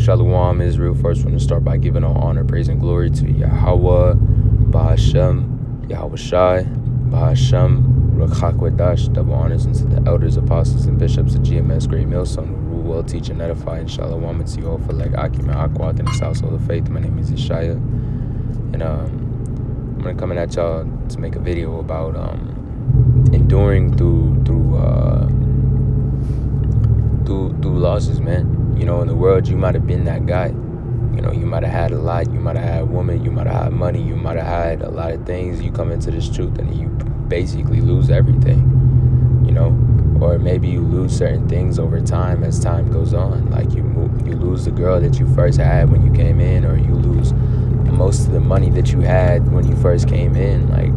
Shalom, Israel. First, want to start by giving all honor, praise, and glory to Yahawah Bahasham Yahawashi Bahasham, rawchaa, Qadash Double honors unto the elders, apostles, and bishops of GMS Great Millstone who rule well, teach, and edify. And Shalom and Yahawah for like Akim and Akwat in this household of faith. My name is Yeshaya, and I'm gonna coming at y'all to make a video about enduring through losses, man. You know, in the world, you might have been that guy. You know, you might have had a lot. You might have had a woman. You might have had money. You might have had a lot of things. You come into this truth and you basically lose everything, you know? Or maybe you lose certain things over time as time goes on. Like you lose the girl that you first had when you came in, or you lose most of the money that you had when you first came in. Like,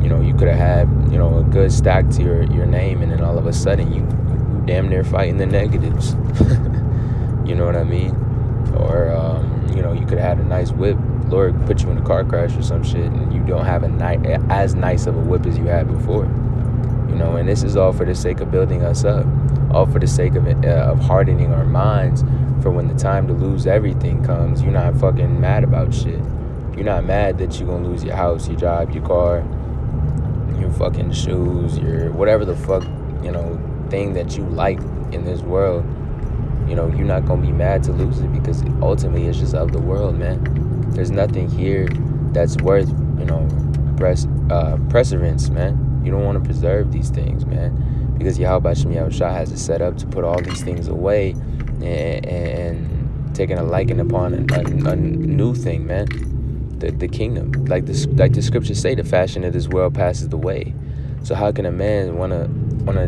you know, you could have had, you know, a good stack to your name, and then all of a sudden you damn near fighting the negatives. You know what I mean? Or you know, you could have had a nice whip. Lord put you in a car crash or some shit, and you don't have as nice of a whip as you had before. You know, and this is all for the sake of building us up, all for the sake of hardening our minds for when the time to lose everything comes. You're not fucking mad about shit. You're not mad that you're gonna lose your house, your job, your car, your fucking shoes, your whatever the fuck, you know, thing that you like in this world. You know, you're not gonna be mad to lose it, because ultimately it's just of the world, man. There's nothing here that's worth, you know, perseverance, man. You don't want to preserve these things, man, because Yahawah Bahasham Yahawashi has it set up to put all these things away and taking a liking upon a new thing, man. The kingdom, like the scriptures say, the fashion of this world passes away. So how can a man wanna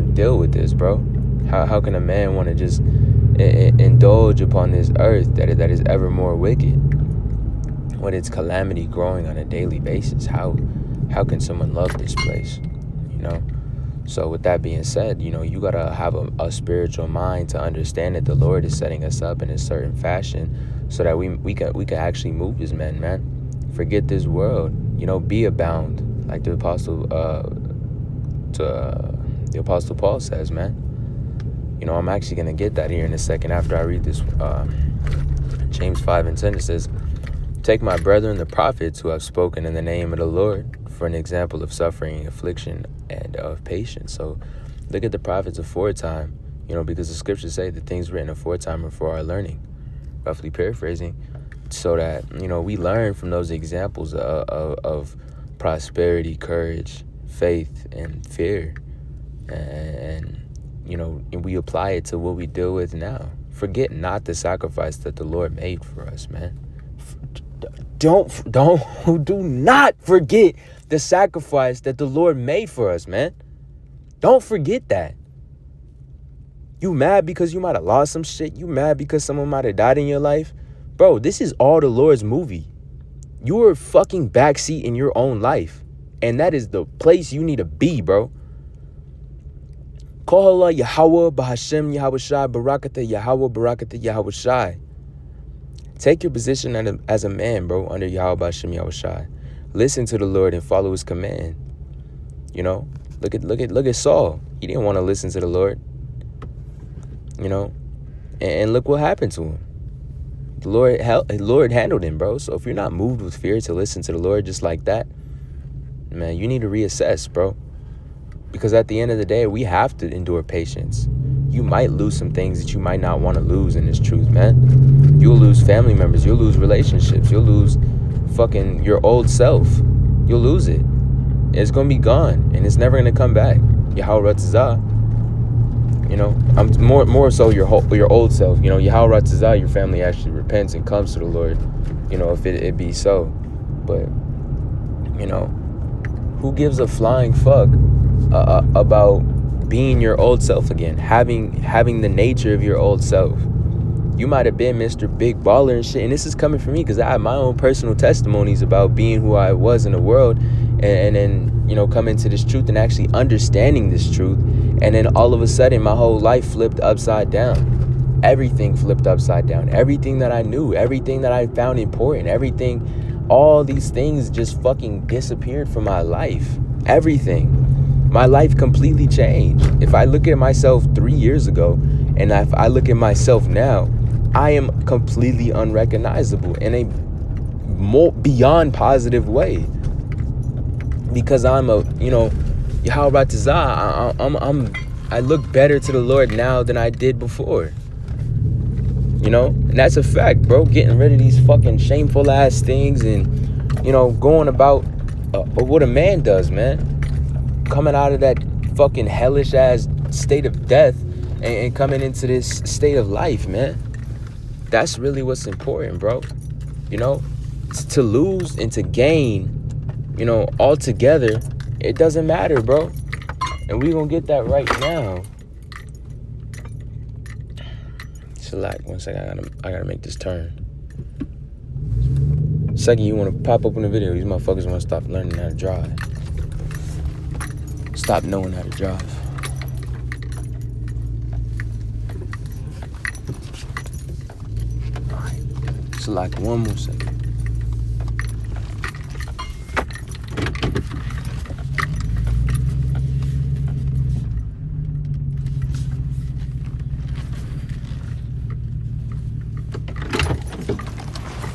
deal with this, bro? How can a man want to just indulge upon this earth that is ever more wicked, when it's calamity growing on a daily basis? How can someone love this place, you know? So with that being said, you know, you gotta have a spiritual mind to understand that the Lord is setting us up in a certain fashion so that we can actually move as men, man. Forget this world, you know, be abound, like the apostle Paul says, man. You know, I'm actually going to get that here in a second after I read this. James 5:10, it says, "Take my brethren, the prophets, who have spoken in the name of the Lord, for an example of suffering, affliction, and of patience." So look at the prophets aforetime, you know, because the scriptures say the things written aforetime are for our learning, roughly paraphrasing, so that, you know, we learn from those examples of prosperity, courage, faith, and fear. And you know, and we apply it to what we deal with now. Forget not the sacrifice that the Lord made for us, man. Do not forget the sacrifice that the Lord made for us, man. Don't forget that. You mad because you might have lost some shit? You mad because someone might have died in your life? Bro, this is all the Lord's movie. You are fucking backseat in your own life. And that is the place you need to be, bro. Call Yahawah Bahasham Yahawashi Barakatah Yahawah Barakatah Yahawashi. Take your position as a man, bro, under Yahawah Bahasham Yahawashi. Listen to the Lord and follow his command. You know, look at Saul. He didn't want to listen to the Lord. You know, and look what happened to him. The Lord handled him, bro. So if you're not moved with fear to listen to the Lord just like that, man, you need to reassess, bro. Because at the end of the day, we have to endure patience. You might lose some things that you might not want to lose in this truth, man. You'll lose family members. You'll lose relationships. You'll lose fucking your old self. You'll lose it. It's going to be gone, and it's never going to come back. Rawchaa. You know, I'm more so your old self. You know, Rawchaa, your family actually repents and comes to the Lord. You know, if it be so. But, you know, who gives a flying fuck about being your old self again, having the nature of your old self? You might have been Mr. Big Baller and shit, and this is coming from me because I have my own personal testimonies about being who I was in the world, and then, you know, coming to this truth and actually understanding this truth, and then all of a sudden my whole life flipped upside down. Everything flipped upside down. Everything that I knew, everything that I found important, everything, all these things just fucking disappeared from my life. Everything. My life completely changed. If I look at myself 3 years ago and if I look at myself now, I am completely unrecognizable in a more beyond positive way, because I'm a, Yahawah Bahasham, I look better to the Lord now than I did before. And that's a fact, bro. Getting rid of these fucking shameful ass things and, going about what a man does, man. Coming out of that fucking hellish ass state of death and coming into this state of life, man. That's really what's important, bro. To lose and to gain, all together, it doesn't matter, bro. And we gonna get that right now. Select 1 second. I gotta make this turn. Second, you wanna pop open the video. These motherfuckers wanna stop learning how to drive. Stop knowing how to drive. All right. Select 1 more second.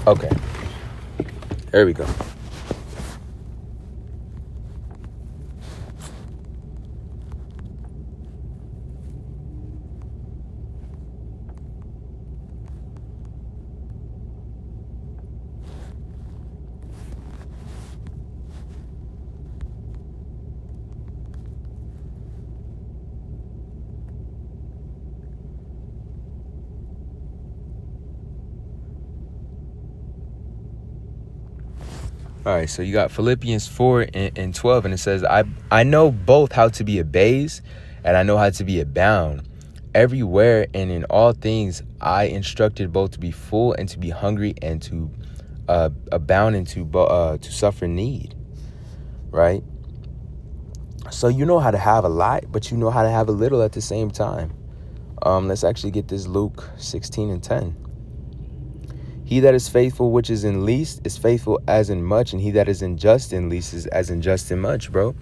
Okay, there we go. All right, so you got Philippians 4 and 12, and it says, I know both how to be abased, and I know how to be abound. Everywhere and in all things, I instructed both to be full and to be hungry, and to abound and to suffer need. Right? So you know how to have a lot, but you know how to have a little at the same time. Let's actually get this Luke 16 and 10. He that is faithful, which is in least, is faithful as in much. And he that is unjust in least is as unjust in much, bro.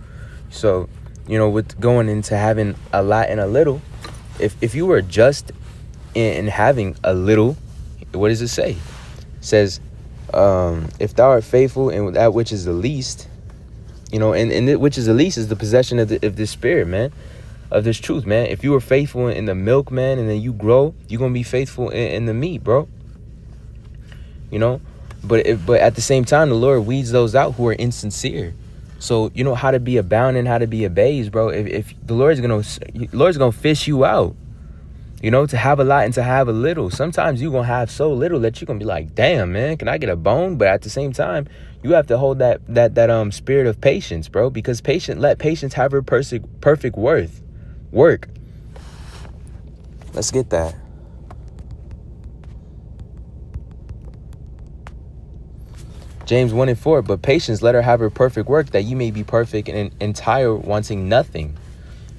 So, with going into having a lot and a little, if you were just in having a little, what does it say? It says, if thou art faithful in that which is the least, and which is the least is the possession of this spirit, man, of this truth, man. If you were faithful in the milk, man, and then you grow, you're going to be faithful in the meat, bro. But at the same time, the Lord weeds those out who are insincere. So you know how to be abound and how to be abased, bro. If the Lord's gonna fish you out, to have a lot and to have a little. Sometimes you're gonna have so little that you're gonna be like, damn, man, can I get a bone? But at the same time, you have to hold that spirit of patience, bro, because let patience have her perfect work. Let's get that. James 1 and 4, but patience, let her have her perfect work, that you may be perfect and entire, wanting nothing.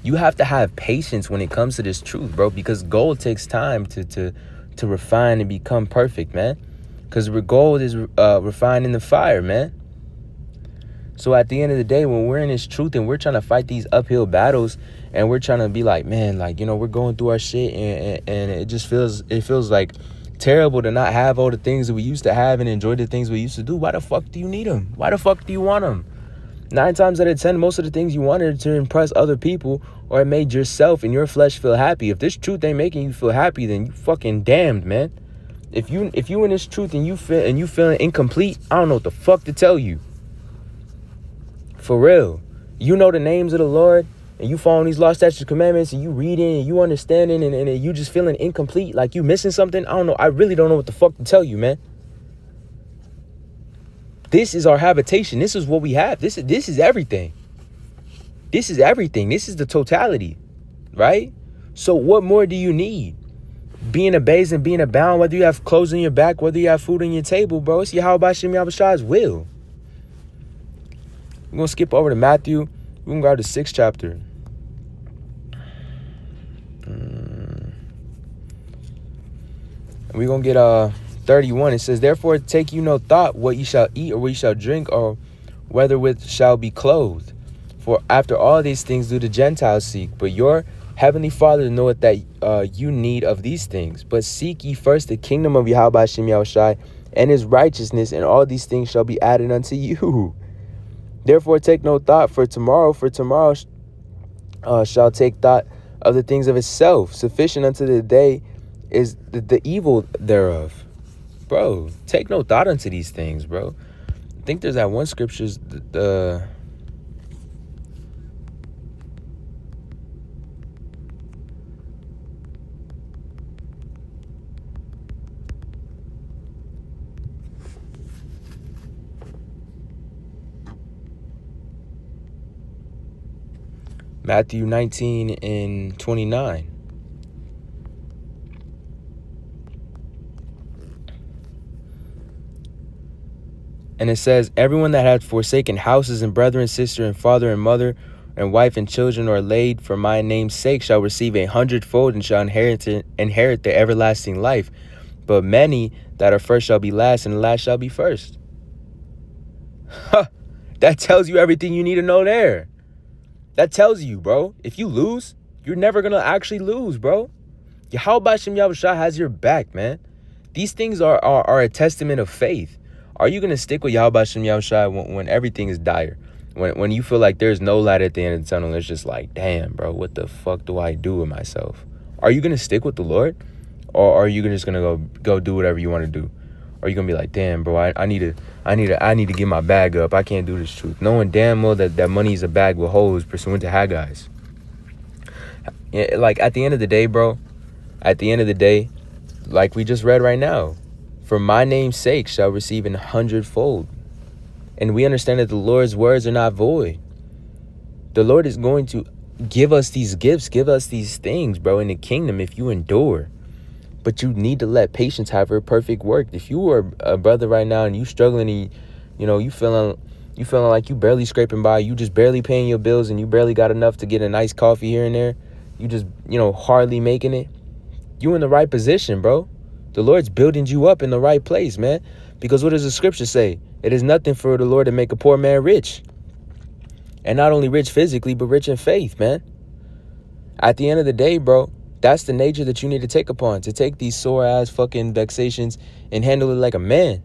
You have to have patience when it comes to this truth, bro, because gold takes time to refine and become perfect, man. Because gold is refined in the fire, man. So at the end of the day, when we're in this truth and we're trying to fight these uphill battles and we're trying to be like, man, like, we're going through our shit and it just feels like terrible to not have all the things that we used to have and enjoy the things we used to do. Why the fuck do you need them? Why the fuck do you want them? 9 times out of 10, most of the things you wanted to impress other people or it made yourself and your flesh feel happy. If this truth ain't making you feel happy, then you fucking damned, man. If you in this truth and you feeling incomplete, I don't know what the fuck to tell you. For real. You know the names of the Lord and you following these law, statutes, commandments, and you reading and you understanding and you just feeling incomplete, like you missing something. I don't know. I really don't know what the fuck to tell you, man. This is our habitation. This is what we have. This is everything. This is everything. This is the totality, right? So what more do you need? Being abased and being abound, whether you have clothes on your back, whether you have food on your table, bro, it's Yahawah Bahasham Yahawashi's will. We're going to skip over to Matthew. We're going to go to the 6th chapter. We're going to get 31. It says, therefore take you no thought what ye shall eat or what ye shall drink or whether with shall be clothed. For after all these things do the Gentiles seek. But your Heavenly Father knoweth that you need of these things. But seek ye first the kingdom of Yahawah Bahasham Yahawashi and his righteousness, and all these things shall be added unto you. Therefore take no thought for tomorrow shall take thought of the things of itself. Sufficient unto the day is the evil thereof. Bro, take no thought unto these things, bro. I think there's that one scriptures, Matthew 19:29. And it says, everyone that hath forsaken houses and brethren, sister and father and mother and wife and children, or laid for my name's sake, shall receive 100-fold and shall inherit the everlasting life. But many that are first shall be last, and the last shall be first. That tells you everything you need to know there. That tells you, bro, if you lose, you're never going to actually lose, bro. Yahawah Bahasham Yahawashi has your back, man. These things are a testament of faith. Are you going to stick with Yahawah Bahasham Yahawashi when everything is dire? When you feel like there's no light at the end of the tunnel, it's just like, damn, bro, what the fuck do I do with myself? Are you going to stick with the Lord? Or are you just going to go do whatever you want to do? Or are you going to be like, damn, bro, I need to get my bag up. I can't do this truth. Knowing damn well that money is a bag with holes pursuant to Haggai's. Like, at the end of the day, bro, like we just read right now, for my name's sake shall receive 100-fold. And we understand that the Lord's words are not void. The Lord is going to give us these gifts, give us these things, bro, in the kingdom if you endure. But you need to let patience have her perfect work. If you are a brother right now and you struggling and you feeling like you barely scraping by, you just barely paying your bills and you barely got enough to get a nice coffee here and there, you just, hardly making it, you in the right position, bro. The Lord's building you up in the right place, man. Because what does the scripture say? It is nothing for the Lord to make a poor man rich. And not only rich physically, but rich in faith, man. At the end of the day, bro, that's the nature that you need to take upon, to take these sore ass fucking vexations and handle it like a man.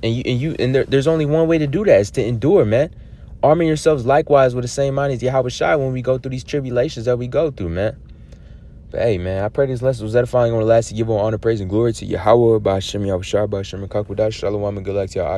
And there's only one way to do that, is to endure, man. Arming yourselves likewise with the same mind as Yahawah when we go through these tribulations that we go through, man. But hey, man, I pray this lesson was edifying on the last to give all honor, praise, and glory to Yahawah Bahasham Yahawashi Bahasham and Qadash Shalom and good luck to y'all.